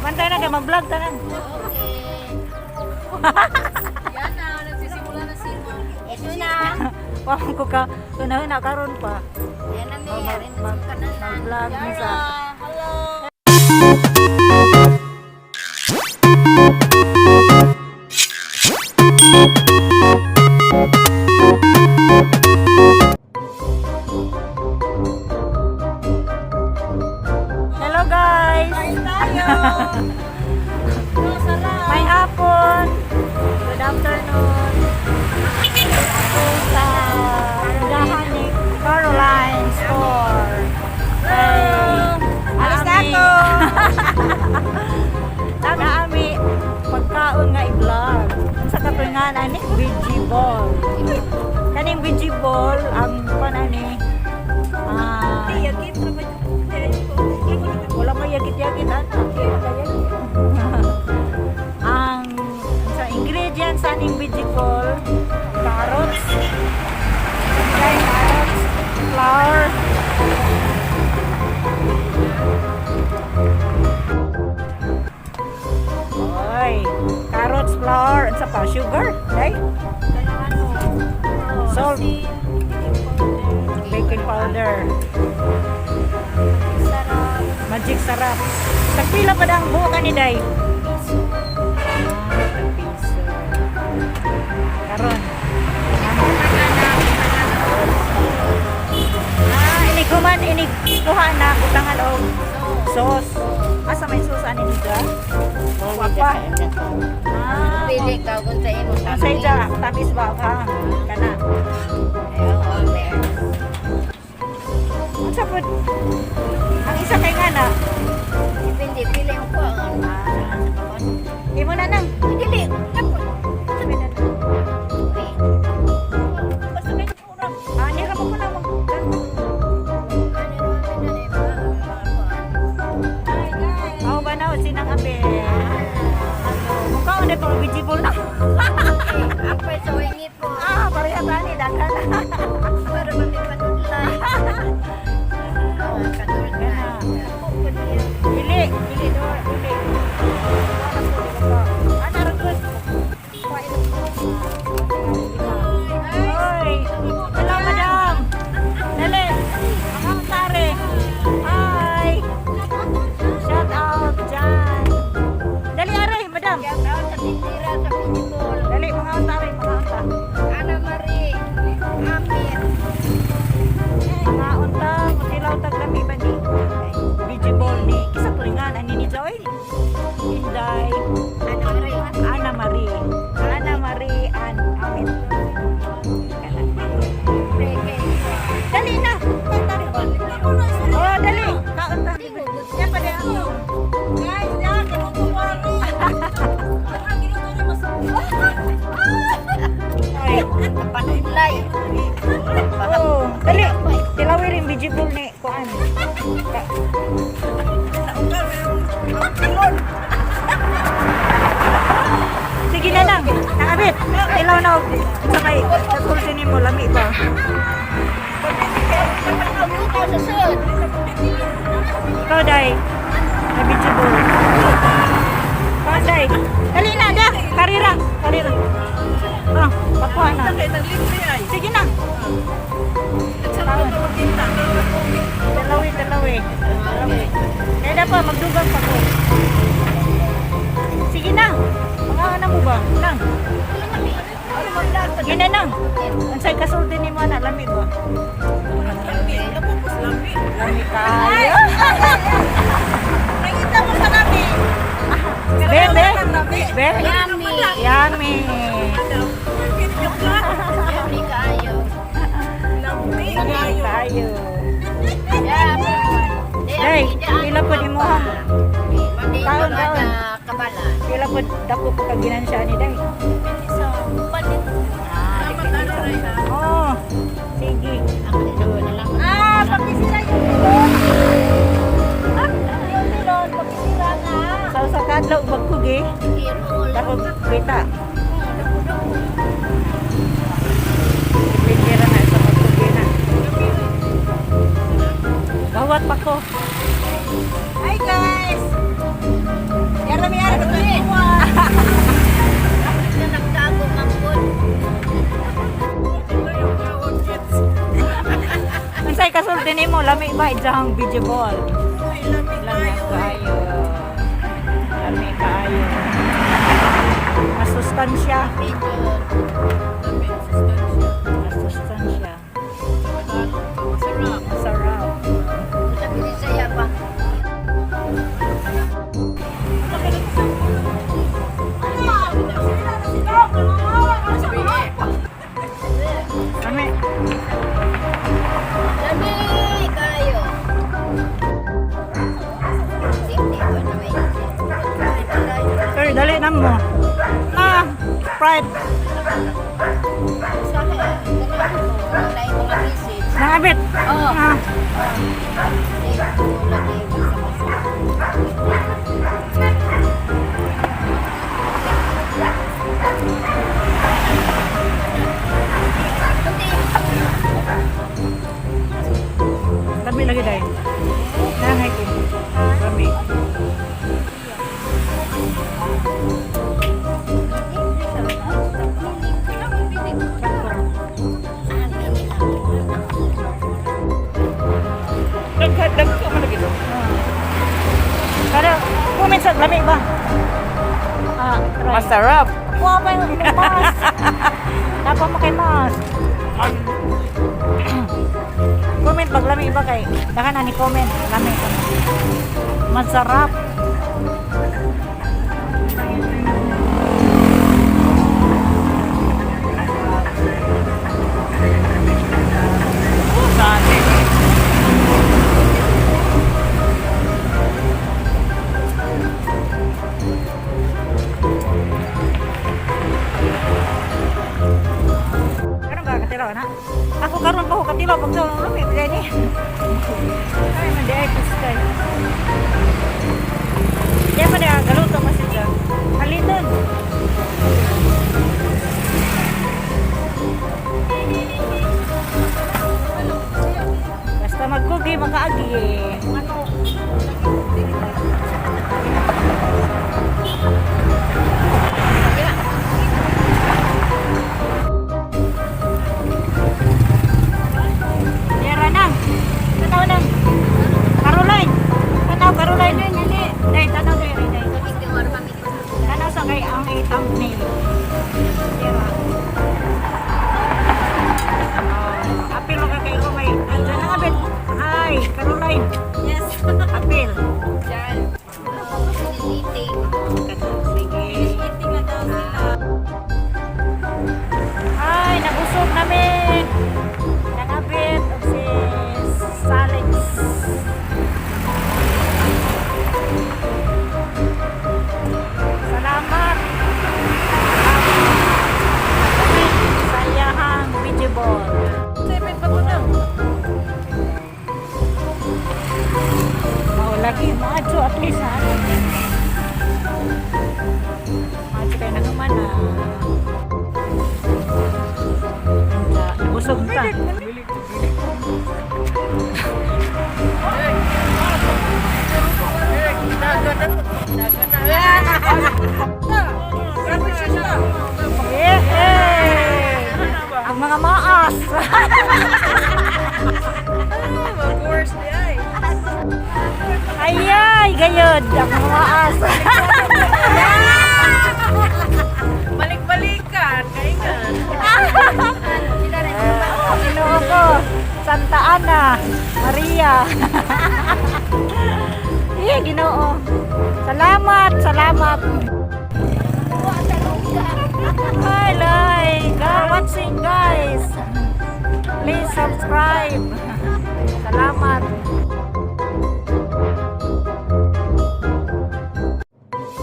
Mantay na kayo, mag-vlog tanan. Okay. Yan na, nagsisimula na si Mo. Ito na. Wala ko ka, tunahin na karon pa. Yan na, May. Rin na sa kanan. Mag-vlog sa... Hello. Hello guys! May hapon! Good afternoon! Ako sa tindahan ni Caroline Store. Alis na ako! Nag-aami pagkaon nga i-vlog. Sa katungan ani, vegetable. Kaning vegetable, ang panani, wala may yagit-yagit anak. Ang sa ingredients sa aning vegetable, carrots, flour, carrots, flour, at sa pa sugar, right? Salt, baking powder, magic sarap. Tagpila pa ang buka ni Day? Piso. Karon. Ini kuha na utangan og sauce. Asa may sauce ani dito? Wapa. Pili ka kung sa imo. Sa ija, tamis ba ka? Kana. Ayun, there. Unsa pud? Ang isa kay ngana. Depende, pili mo po ang Imo na nang. dili. Ani ra mo ko na mag. Aw ba na sinang ape? Mukha udah pang vegetable na. Apa sa wingi po? Pareha tani daghan. Para mapipanudlay. Dili do, dili. Ana ra ko. Hoy, hello madam. Dali. Ang tare. Hi. Shout out dyan. Dali aray, madam. Dali, mga tare, mga unta. Ana Marie, Amir. Mga unta, mutilaw taglami ba ni? Vegetable ni. Kisa tulingan, ani ni Joy? Inday. Ana Marie. Ana Marie. Ana Marie and Amit. Dali na. Tari ba? Oh, dali. Kaunta. Yan pa din ako. Guys, yan. Kinutuwari. Ay, Panudlay. oh, dali. Tilawi rin vegetable ni kuan. Sige na lang. Nakabit. Tilaw na. Sa may kasulsin mo, lami ba? Ikaw, Day. Na vegetable. Ikaw, Day. Dali na, da. Karira. Karira. Pakuha na. Sige na. Dalawi, dalawi. Kaya na pa, magdugang pa ko. Sige na. Mga anak mo ba? Nang. Sige na nang. Ansay kasulti ni mo na, lami ba? Lami kayo. Nakita mo sa lami. Bebe. Bebe. Yummy. Yummy. Yummy kayo. Yummy kayo. Yeah, Day, pila po di mo ha? Taon, taon. Kabalan. Pila po dako po kaginansya ni Day. So, palit. Oh, sige. Ako dito na lang. Pakisira yun. Yun, pakisira nga. Sa kadlaw magkugi. Dako kita. Pikira na sa magkugi na. Bawat pa ko. Hi guys. Unsay kasulti nimo lami ba ijang video ball? Lami kayo. Lami kayo. Masustansya. Masustansya. Masarap. Sabi ni saya pa. Lami. Dami kayo. Safety ko na may. Sir, dali na mo. Sprite. Sa akin, wala yung mga message. Nangabit. Oo. Ah. Lami lagi dahil. Nangay ko. Lami. Dagdag ka mo lagi doon. Kada, comment sa lami ba? Try. Masarap. Kuha pa yung mas. Dapat mo kay mas. Comment pag lami ba kay. Daka na ni comment. Lami ko. Masarap. Sate. Karon ba katilo na? Ako karon pa ko katilo pag sa lami gani. Ay man di kay. Ya pa dia galuto pa siya. Aliton. Basta magkugi makaagi eh. Ano? Yara nang. Tanaw nang. Caroline. Tanaw Caroline. Dai tanaw dai dai. Tanaw sa kay ang thumbnail. Yara. Apil ka kay Romay. Diyan na abet. Ay, Caroline. Yes. Apil. Diyan. Sige. Ay, nabusog namin. Nangabit og si Salix. Salamat. Sayahang video ball. Seven pa po na. Mau lagi, maju at least ha. Maju kayo na naman na. Nabusog ta. Ang mga maas. Mag-course di ay. Ayay, gayod. Ang mga maas. Balik-balikan. Kaingan. Ginoo ko. Santa Ana. Maria. Iya, Ginoo. Salamat, salamat. Hi, like. Watching, guys. Please subscribe. Salamat.